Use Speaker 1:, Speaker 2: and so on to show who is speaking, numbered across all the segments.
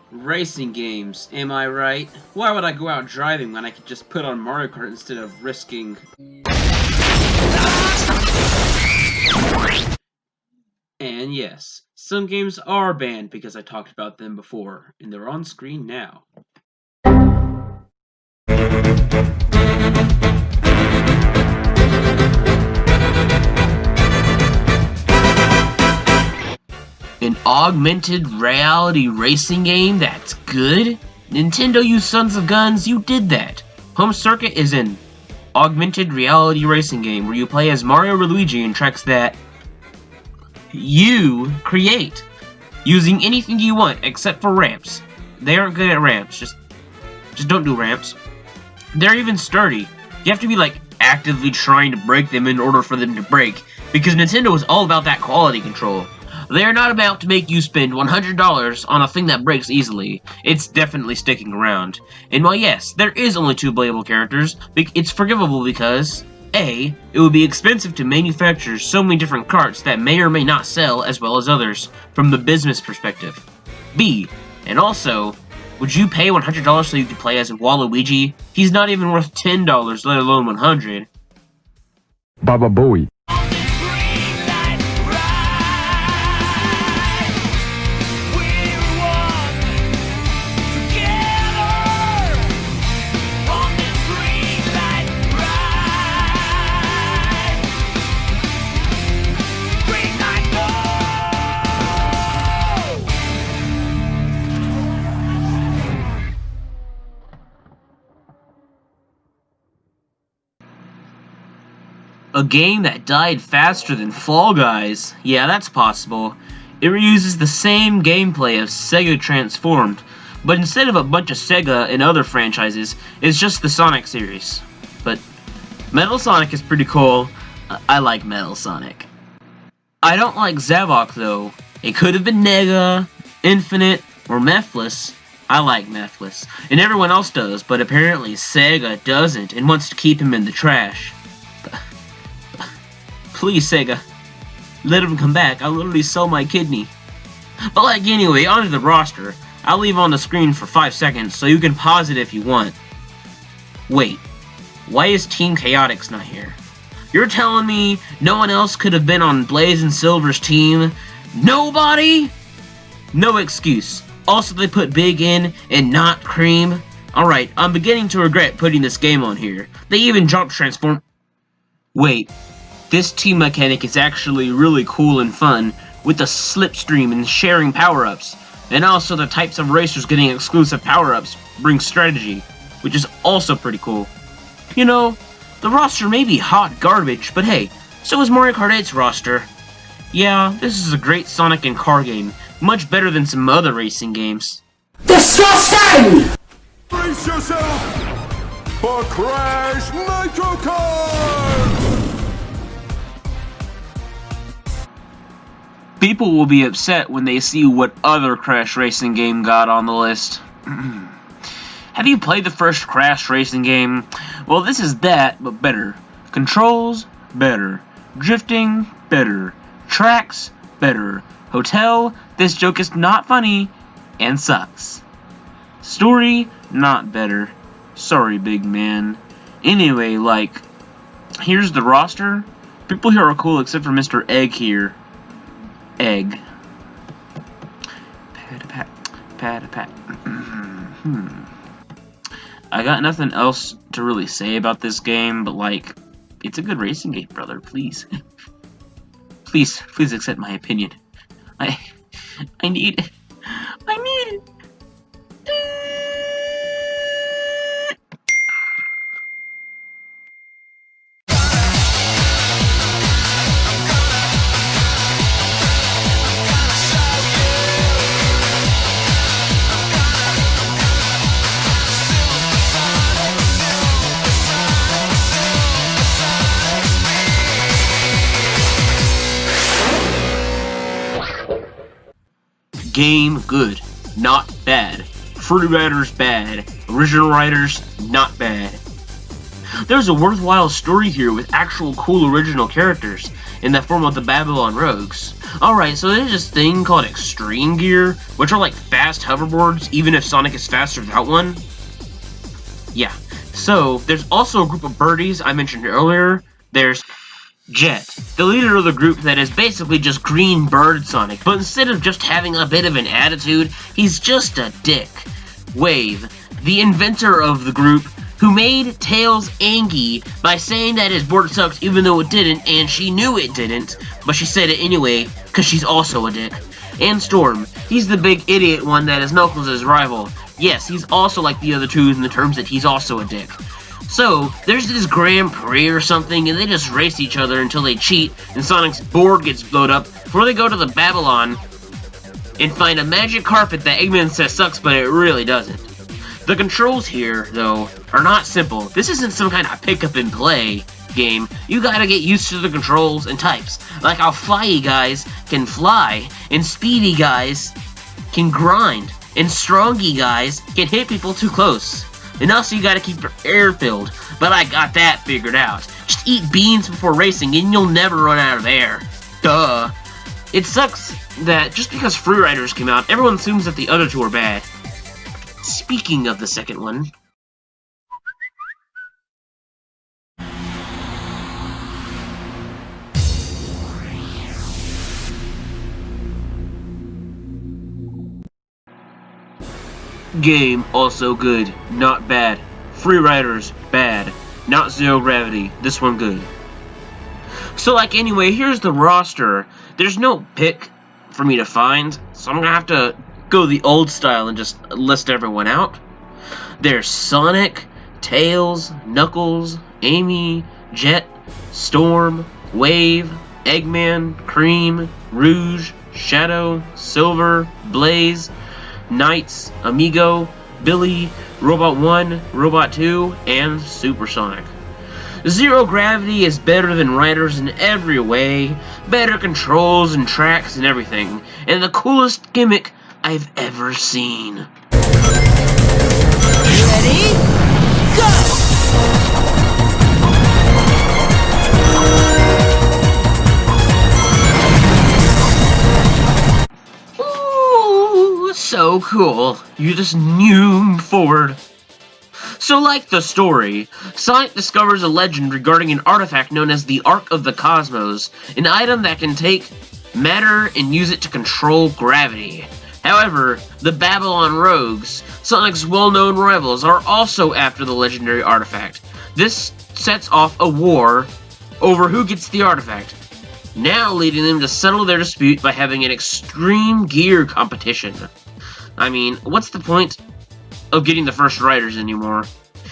Speaker 1: Racing games, am I right? Why would I go out driving when I could just put on Mario Kart instead of risking... And yes, some games are banned because I talked about them before, and they're on screen now. An augmented reality racing game that's good? Nintendo, you sons of guns, you did that! Home Circuit is an augmented reality racing game where you play as Mario or Luigi in tracks that you create, using anything you want except for ramps. They aren't good at ramps, just don't do ramps. They're even sturdy. You have to be like actively trying to break them in order for them to break, because Nintendo is all about that quality control. They are not about to make you spend $100 on a thing that breaks easily. It's definitely sticking around. And while yes, there is only 2 playable characters, it's forgivable because A, it would be expensive to manufacture so many different carts that may or may not sell as well as others, from the business perspective. B, and also, would you pay $100 so you could play as Waluigi? He's not even worth $10, let alone $100.
Speaker 2: Baba Booey.
Speaker 1: A game that died faster than Fall Guys. Yeah, that's possible. It reuses the same gameplay of Sega Transformed, but instead of a bunch of Sega and other franchises, it's just the Sonic series. But Metal Sonic is pretty cool. I like Metal Sonic. I don't like Zavok though. It could have been Nega, Infinite, or Methless. I like Methless, and everyone else does, but apparently Sega doesn't and wants to keep him in the trash. Please, Sega, let him come back. I'll literally sell my kidney. But like, anyway, onto the roster. I'll leave on the screen for 5 seconds, so you can pause it if you want. Wait, why is Team Chaotix not here? You're telling me no one else could have been on Blaze and Silver's team? Nobody? No excuse. Also, they put Big in and not Cream. Alright, I'm beginning to regret putting this game on here. They even dropped Transform... Wait. This team mechanic is actually really cool and fun, with the slipstream and sharing power-ups, and also the types of racers getting exclusive power-ups bring strategy, which is also pretty cool. You know, the roster may be hot garbage, but hey, so is Mario Kart 8's roster. Yeah, this is a great Sonic and car game, much better than some other racing games.
Speaker 2: Disgusting!
Speaker 3: Brace yourself for Crash Nitro Kart!
Speaker 1: People will be upset when they see what other Crash Racing game got on the list. Have you played the first Crash Racing game? Well, this is that, but better. Controls, better. Drifting, better. Tracks, better. Hotel, this joke is not funny, and sucks. Story, not better. Sorry, big man. Anyway, like, here's the roster. People here are cool except for Mr. Egg here. Egg. Pat-a-pat. Pat-a-pat. I got nothing else to really say about this game, but like, it's a good racing game, brother. Please. Please accept my opinion. I need it. I need it. Game good, not bad. Free writers bad. Original writers not bad. There's a worthwhile story here with actual cool original characters in the form of the Babylon Rogues. Alright, so there's this thing called Extreme Gear, which are like fast hoverboards, even if Sonic is faster without one. Yeah. So, there's also a group of birdies I mentioned earlier. There's Jet, the leader of the group that is basically just Green Bird Sonic, but instead of just having a bit of an attitude, he's just a dick. Wave, the inventor of the group, who made Tails angry by saying that his board sucked even though it didn't, and she knew it didn't, but she said it anyway, because she's also a dick. And Storm, he's the big idiot one that is Knuckles' rival. Yes, he's also like the other two in the terms that he's also a dick. So, there's this Grand Prix or something, and they just race each other until they cheat, and Sonic's board gets blown up before they go to the Babylon and find a magic carpet that Eggman says sucks, but it really doesn't. The controls here, though, are not simple. This isn't some kind of pick-up-and-play game. You gotta get used to the controls and types. Like how flyy guys can fly, and speedy guys can grind, and strongy guys can hit people too close. And also you gotta keep your air filled, but I got that figured out. Just eat beans before racing and you'll never run out of air. Duh. It sucks that just because Free Riders came out, everyone assumes that the other two are bad. Speaking of the second one, game also good, not bad. Free Riders bad, not Zero Gravity. This one good. So like anyway, here's the roster. There's no pick for me to find, so I'm gonna have to go the old style and just list everyone out. There's Sonic, Tails, Knuckles, Amy, Jet, Storm, Wave, Eggman, Cream, Rouge, Shadow, Silver, Blaze, Knights, Amigo, Billy, Robot 1, Robot 2, and Supersonic. Zero Gravity is better than Riders in every way, better controls and tracks and everything, and the coolest gimmick I've ever seen.
Speaker 4: Ready? Go!
Speaker 1: Ooh, so cool. You just zoom forward. So like the story, Sonic discovers a legend regarding an artifact known as the Ark of the Cosmos, an item that can take matter and use it to control gravity. However, the Babylon Rogues, Sonic's well-known rivals, are also after the legendary artifact. This sets off a war over who gets the artifact, now leading them to settle their dispute by having an extreme gear competition. I mean, what's the point of getting the first Riders anymore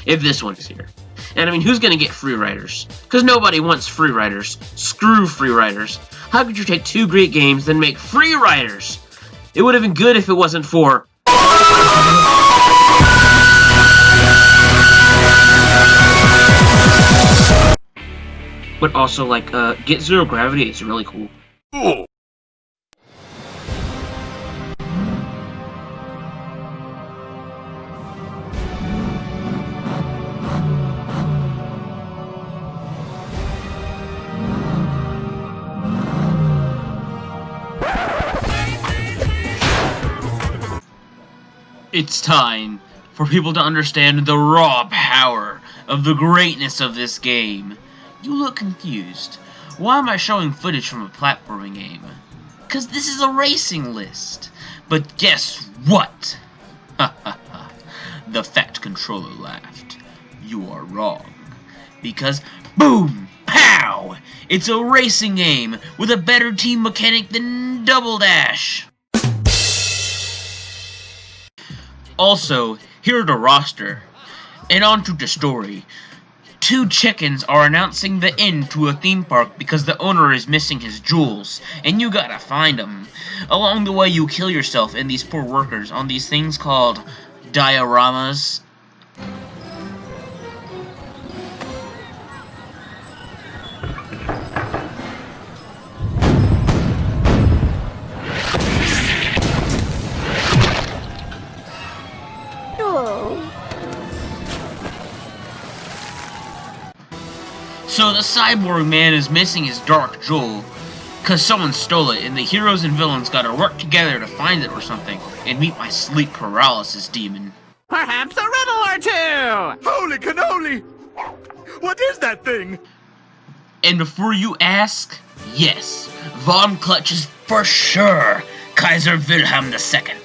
Speaker 1: if this one is here? And I mean, who's gonna get Free Riders? Because nobody wants Free Riders. Screw Free Riders. How could you take two great games then make Free Riders? It would have been good if it wasn't for... But also, like, Get Zero Gravity is really cool. It's time for people to understand the raw power of the greatness of this game. You look confused. Why am I showing footage from a platforming game? Because this is a racing list. But guess what? The Fat Controller laughed. You are wrong. Because boom! Pow! It's a racing game with a better team mechanic than Double Dash. Also, here's the roster. And on to the story. Two chickens are announcing the end to a theme park because the owner is missing his jewels, and you gotta find them. Along the way, you kill yourself and these poor workers on these things called dioramas. So the cyborg man is missing his dark jewel, cause someone stole it, and the heroes and villains gotta work together to find it or something, and meet my sleep paralysis demon.
Speaker 5: Perhaps a riddle or two!
Speaker 3: Holy cannoli! What is that thing?
Speaker 1: And before you ask, yes, Von Clutch is for sure Kaiser Wilhelm II.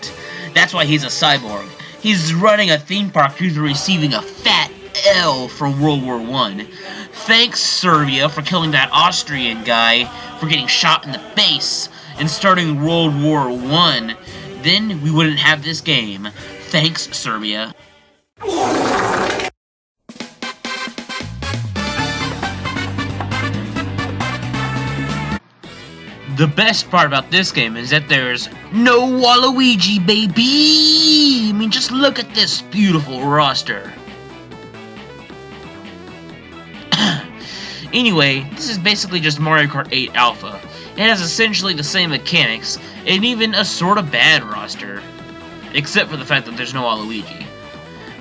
Speaker 1: That's why he's a cyborg. He's running a theme park due to receiving a fat L from World War I. Thanks, Serbia, for killing that Austrian guy for getting shot in the face and starting World War I. Then we wouldn't have this game. Thanks, Serbia. The best part about this game is that there's no Waluigi, baby! I mean, just look at this beautiful roster. Anyway, this is basically just Mario Kart 8 Alpha. It has essentially the same mechanics, and even a sorta bad roster. Except for the fact that there's no Waluigi.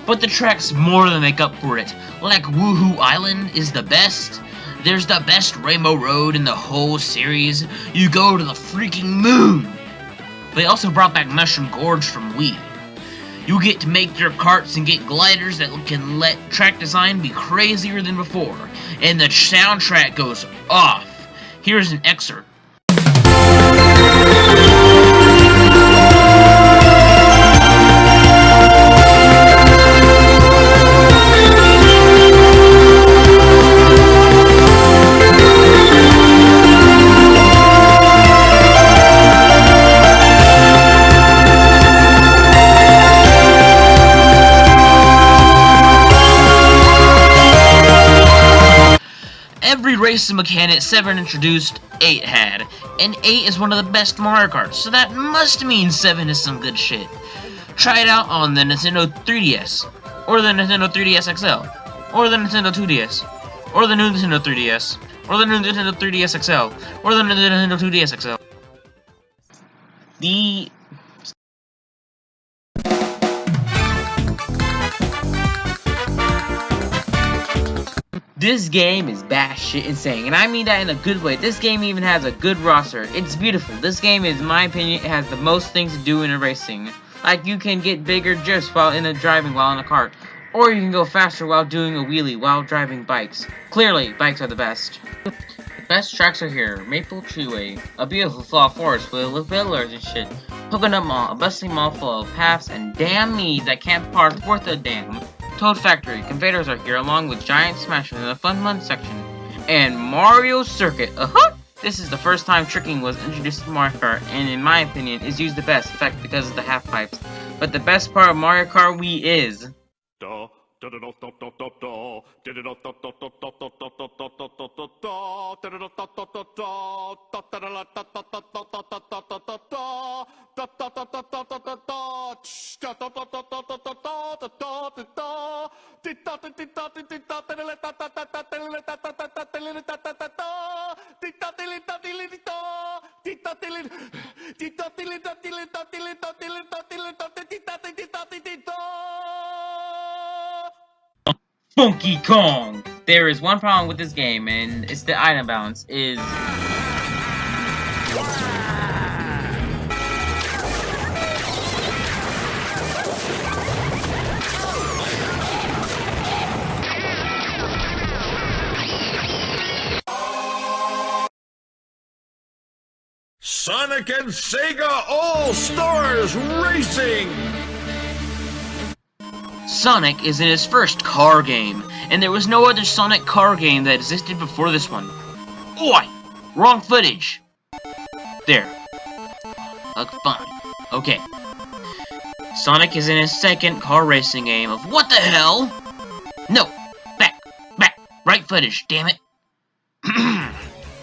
Speaker 1: But the tracks more than make up for it. Like Woohoo Island is the best. There's the best Rainbow Road in the whole series. You go to the freaking moon! They also brought back Mushroom Gorge from Wii. You get to make your karts and get gliders that can let track design be crazier than before. And the soundtrack goes off. Here's an excerpt. Every racing mechanic 7 introduced, 8 had, and 8 is one of the best Mario Karts, so that must mean 7 is some good shit. Try it out on the Nintendo 3DS, or the Nintendo 3DS XL, or the Nintendo 2DS, or the new Nintendo 3DS, or the new Nintendo 3DS XL, or the Nintendo 2DS XL. This game is batshit insane, and I mean that in a good way. This game even has a good roster. It's beautiful. This game, in my opinion, has the most things to do in a racing. Like, you can get bigger drifts while driving while in a kart, or you can go faster while doing a wheelie while driving bikes. Clearly, bikes are the best. The best tracks are here. Maple Treeway, a beautiful fall forest filled with pillars and shit. Coconut Mall, a bustling mall full of paths and damn me's that can't park worth a damn. Toad Factory, conveyors are here along with Giant Smashers in the Fun Run section. And Mario Circuit, This is the first time tricking was introduced to Mario Kart, and in my opinion, is used the best, in fact, because of the half pipes. But the best part of Mario Kart Wii is... Funky Kong! There is one problem with this game, and it's the item balance, is...
Speaker 3: Sonic and Sega All-Stars Racing!
Speaker 1: Sonic is in his first car game, and there was no other Sonic car game that existed before this one. Oi! Wrong footage! There. Look fine. Okay. Sonic is in his second car racing game of what the hell? No! Back! Right footage, damn it!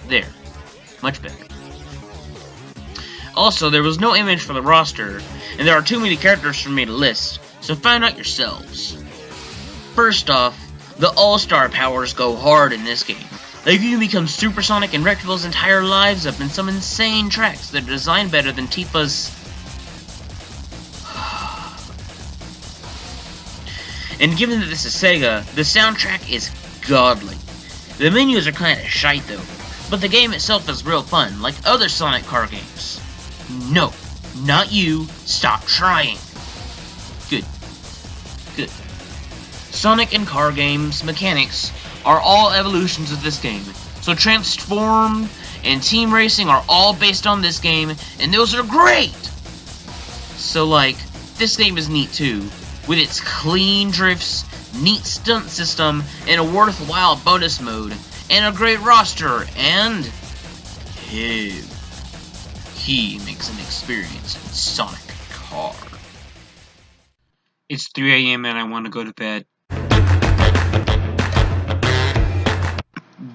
Speaker 1: There. Much better. Also, there was no image for the roster, and there are too many characters for me to list, so find out yourselves. First off, the All-Star powers go hard in this game. Like, you can become supersonic and wreck people's entire lives up in some insane tracks that are designed better than Tifa's... And given that this is Sega, the soundtrack is godly. The menus are kinda shite though, but the game itself is real fun, like other Sonic car games. No, not you, stop trying. Good. Good. Sonic and car games mechanics are all evolutions of this game, so Transform and Team Racing are all based on this game, and those are great! So like, this game is neat too, with its clean drifts, neat stunt system, and a worthwhile bonus mode, and a great roster, and him. He makes an experience in Sonic Car. It's 3 AM and I want to go to bed.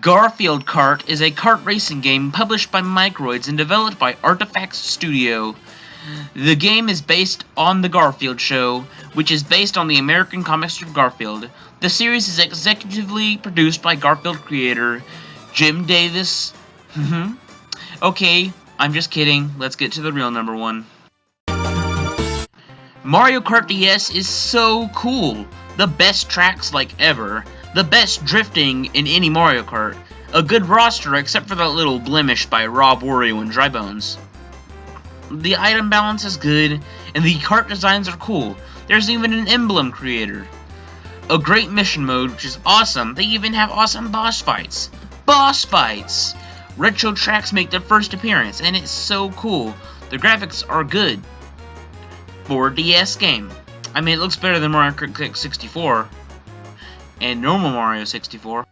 Speaker 1: Garfield Kart is a kart racing game published by Microids and developed by Artifacts Studio. The game is based on The Garfield Show, which is based on the American comic strip Garfield. The series is executively produced by Garfield creator Jim Davis. Okay, I'm just kidding. Let's get to the real number one. Mario Kart DS is so cool. The best tracks like ever. The best drifting in any Mario Kart. A good roster except for that little blemish by Rob Wario and Drybones. The item balance is good, and the kart designs are cool. There's even an emblem creator. A great mission mode, which is awesome. They even have awesome boss fights. Boss fights! Retro tracks make their first appearance, and it's so cool. The graphics are good for a DS game. I mean, it looks better than Mario Kart 64 and normal Mario 64.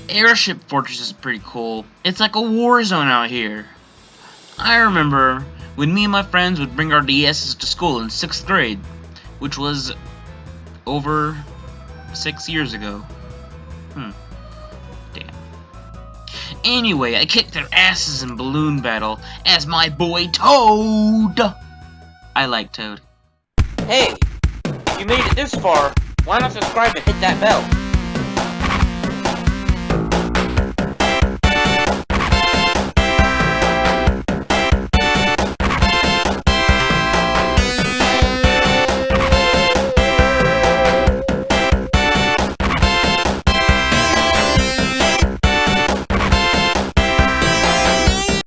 Speaker 1: Airship Fortress is pretty cool. It's like a war zone out here. I remember when me and my friends would bring our DSs to school in 6th grade, which was over 6 years ago. Damn. Anyway, I kicked their asses in Balloon Battle as my boy Toad. I like Toad.
Speaker 6: Hey, if you made it this far, why not subscribe and hit that bell?